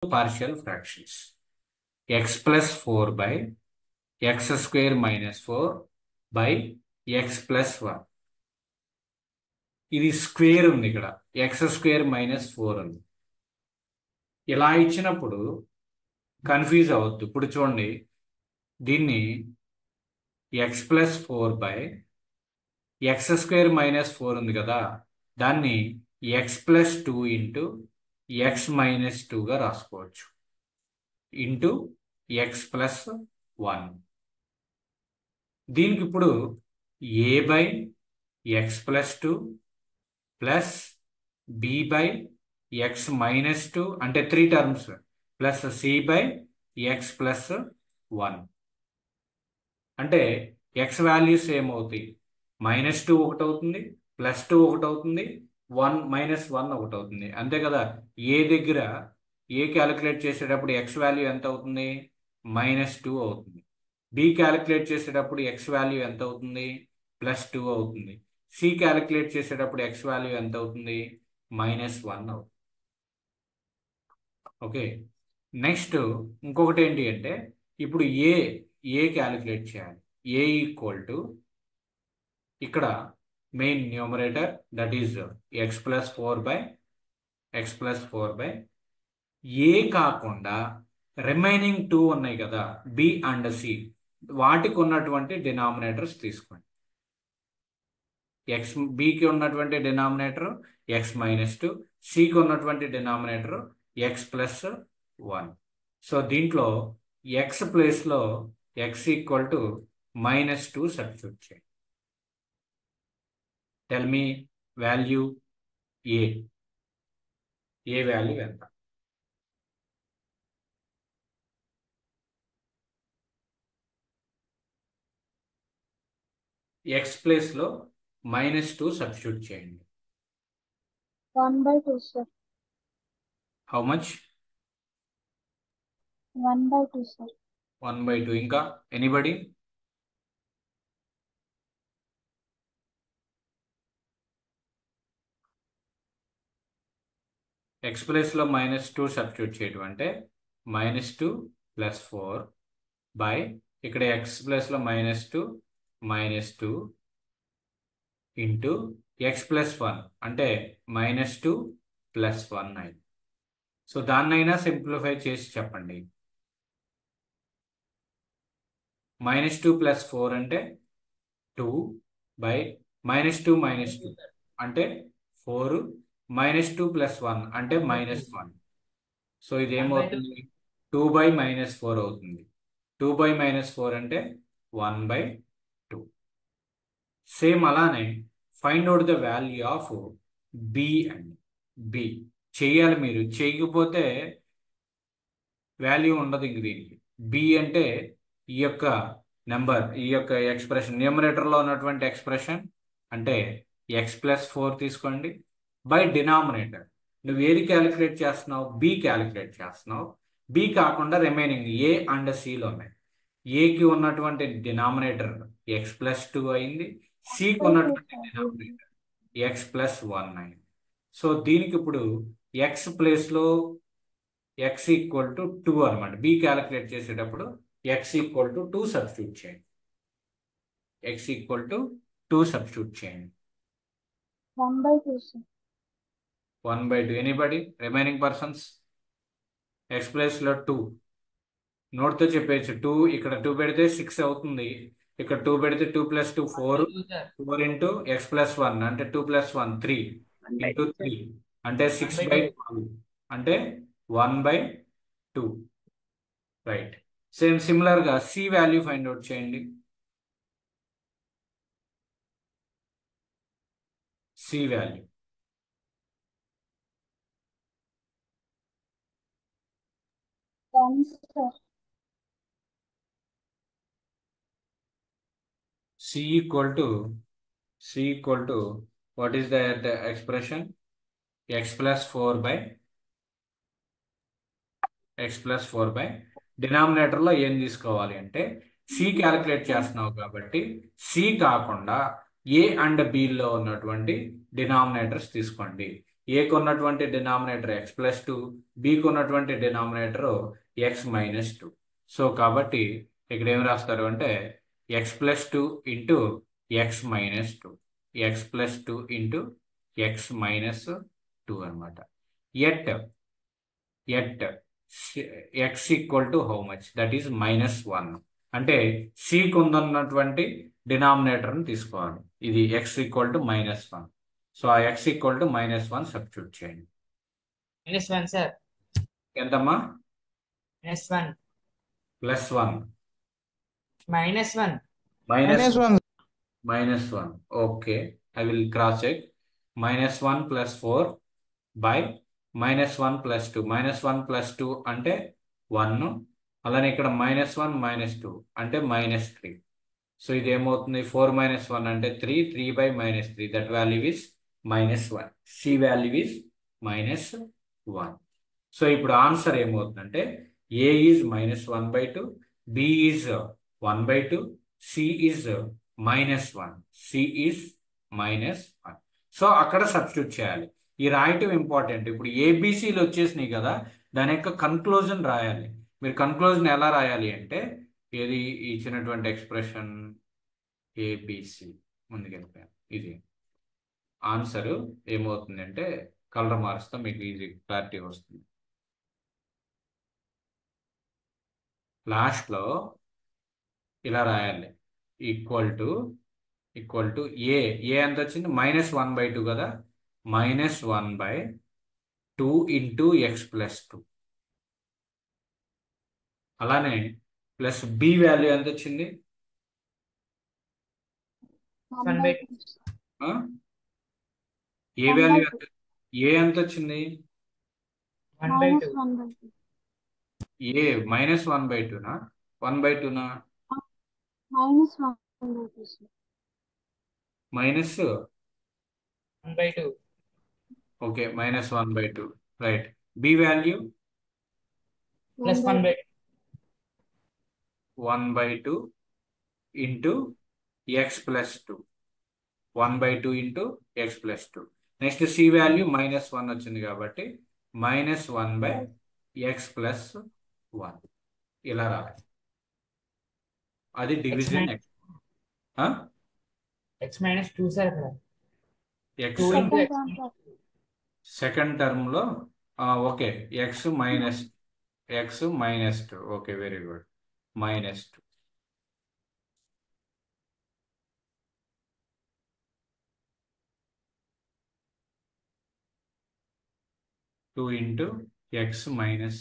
partial fractions. X plus 4 by x square minus 4 by x plus 1. ఇది square ఉంది, ఇక్కడ X square minus 4 ఉంది. ఇలా ఇచ్చినప్పుడు కన్ఫ్యూజ్ అవ్వద్దు. ఇప్పుడు చూడండి, దీన్ని x plus 4 by x square minus 4 ఉంది కదా, దాన్ని x plus 2 into x minus 2గా రాసుకోవచ్చు, ఇంటూ ఎక్స్ ప్లస్ 1. దీనికి ఇప్పుడు A by x plus 2 plus B by x minus 2 అంటే 3 terms plus C by x plus 1. అంటే ఎక్స్ వాల్యూస్ ఏమవుతాయి, -2 ఒకటి అవుతుంది, +2 ఒకటి అవుతుంది, 1 -1 ఒకటి అవుతుంది, అంతే కదా. ఏ దగ్గర ఏ క్యాలిక్యులేట్ చేసేటప్పుడు ఎక్స్ వాల్యూ ఎంత అవుతుంది, -2 అవుతుంది. బి క్యాలిక్యులేట్ చేసేటప్పుడు ఎక్స్ వాల్యూ ఎంత అవుతుంది, +2 అవుతుంది. సి క్యాలిక్యులేట్ చేసేటప్పుడు ఎక్స్ వాల్యూ ఎంత అవుతుంది, -1 అవుతుంది. ఓకే, నెక్స్ట్ ఇంకొకటి ఏంటి అంటే, ఇప్పుడు ఏ క్యాలిక్యులేట్ చేయాలి. ఏ ఈక్వల్ టు ఇక్కడ main numerator that is x plus 4 by A కాకుండా రిమైనింగ్ 2 ఉన్నాయి కదా, బి అండ్ సి, వాటికి ఉన్నటువంటి డినామినేటర్స్ తీసుకోండి. బికి ఉన్నటువంటి డినామినేటర్ ఎక్స్ మైనస్ 2, సికి ఉన్నటువంటి డినామినేటర్ ఎక్స్ ప్లస్ 1. సో దీంట్లో ఎక్స్ ప్లేస్లో ఎక్స్ ఈక్వల్ టు -2 సబ్స్టిట్యూట్ చేయండి. టెల్ మీ వాల్యూ ఏ వాల్యూ ఎంత. ఎక్స్ ప్లేస్లో -2 సబ్స్టిట్యూట్ చేయండి. 1/2 sir. How much? 1/2 sir. 1/2. ఇంకా ఎనీబడి? ఎక్స్ ప్లేస్లో -2 సబ్స్టిట్యూట్ చేయడం అంటే -2 + 4 బై ఇక్కడ ఎక్స్ ప్లేస్లో -2 ఇంటూ ఎక్స్ ప్లస్ 1 అంటే -2 + 1 అయింది. సో దాన్నైనా సింప్లిఫై చేసి చెప్పండి. -2 + 4 అంటే 2 బై -2 అంటే 4, -2 + 1 అంటే -1. సో ఇది ఏమవుతుంది, 2/-4 అవుతుంది. 2/-4 అంటే 1/2. సేమ్ అలానే find out the value of B అండి. బి చెయ్యాలి, మీరు చేయకపోతే వాల్యూ ఉండదు ఇంక దీనికి. బి అంటే ఈ యొక్క నెంబర్, ఈ యొక్క ఎక్స్ప్రెషన్, న్యూమరేటర్లో ఉన్నటువంటి ఎక్స్ప్రెషన్ అంటే ఎక్స్ ప్లస్ 4 తీసుకోండి బై డినామినేటర్. నువ్వు ఏది క్యాలిక్యులేట్ చేస్తున్నావు, బి క్యాలిక్యులేట్ చేస్తున్నావు. బి కాకుండా రిమైనింగ్ ఏ అండ్ సిలో ఉన్నాయి. ఏకి ఉన్నటువంటి డినామినేటర్ ఎక్స్ ప్లస్ 2 అయింది, సికి ఉన్నటువంటి డినామినేటర్ ఎక్స్ ప్లస్ 1 అయింది. సో దీనికి ఇప్పుడు ఎక్స్ ప్లేస్లో ఎక్స్ ఈక్వల్ టు 2 అనమాట. బి క్యాలిక్యులేట్ చేసేటప్పుడు ఎక్స్ ఈక్వల్ టు 2 సబ్స్టిట్యూట్ చేయండి. ఎక్స్ ఈక్వల్ టు 2 సబ్స్టిట్యూట్ చేయండి. 1/2 sir. 1/2. Anybody remaining persons? X ప్లేస్లో 2 నోట్తో చెప్పేసి 2, ఇక్కడ 2 పెడితే 6 అవుతుంది, ఇక్కడ 2 పెడితే 2 + 2 4 ఇంటూ ఎక్స్ ప్లస్ 1 అంటే 2 + 1 3 ఇంటూ 3 అంటే 6/12 అంటే 1/2. రైట్. సిమిలర్గా సి వాల్యూ ఫైండ్ అవుట్ చేయండి. C value 1 sir. C equal to what is the expression? X plus 4 by డినామినేటర్లో ఏం తీసుకోవాలి అంటే సి క్యాలిక్యులేట్ చేస్తున్నావు కాబట్టి సి కాకుండా ఏ అండ్ బిలో ఉన్నటువంటి డినామినేటర్స్ తీసుకోండి. ఏకి ఉన్నటువంటి డినామినేటర్ ఎక్స్ ప్లస్ టూ, బికి ఉన్నటువంటి denominator x minus two. So కాబట్టి ఇక్కడ ఏం రాస్తారు అంటే x plus two into x minus two, x plus two into x minus two అనమాట. At at x equal to how much, that is minus one. అంటే సికి ఉందన్నటువంటి డినామినేటర్ని తీసుకోవాలి. ఇది X equal to minus one. So ఆ x equal to minus one substitute చేయండి. -1 sir. ఎంతమ్మా? -1. +1. -1. Minus -1. -1. Okay, I will cross check. -1 + 4 by -1 + 2. -1 + 2 అంటే 1. అలానే ఇక్కడ -1 -2 అంటే -3. సో ఇది ఏమవుతుంది? 4 - 1 అంటే 3. 3/-3, that value is -1. C value is -1. So ఇప్పుడు ఆన్సర్ ఏమవుతుందంటే A is -1/2, B is 1/2, C is -1. C is -1. So అక్కడ సబ్స్టిట్యూట్ చేయాలి. ఈ రాయటం ఇంపార్టెంట్. ఇప్పుడు ఏబిసిలు వచ్చేసినాయి కదా, దాని యొక్క కన్క్లూజన్ రాయాలి. మీరు కన్క్లూజన్ ఎలా రాయాలి అంటే ఏది ఇచ్చినటువంటి ఎక్స్ప్రెషన్ ఏబిసి ముందుకెళ్ళిపోయాను. ఇది ఆన్సర్ ఏమవుతుంది అంటే కలర్ మారుస్తే మీకు ఈజీ క్లారిటీ వస్తుంది. లాస్ట్లో ఇలా రాయాలి, ఈక్వల్ టు ఏ. ఏ ఎంత వచ్చింది? -1/2 కదా, -1/2 ఇంటూ ఎక్స్ ప్లస్ టూ. అలానే ప్లస్ బి వాల్యూ ఎంత వచ్చింది? 1/2 ఆ? ఏ వాల్యూ ఏ ఎంత వచ్చింది? -1/2 ఏ -1/2నా 1/2నా? -1/2 sir. Minus -1/2. Okay, -1/2. Right. B value +1/2. 1/2 into x plus two. 1/2 into x plus two. Next C value -1 వచ్చింది కాబట్టి -1/x ప్లస్ 1. ఇలా రావాలి. అది డివిజన్. x -2 సార్ ఇక్కడ. X 2 into x. Second term, sir. Second టర్మ్లో okay, x -2. Okay, very good. -2. 2 into x minus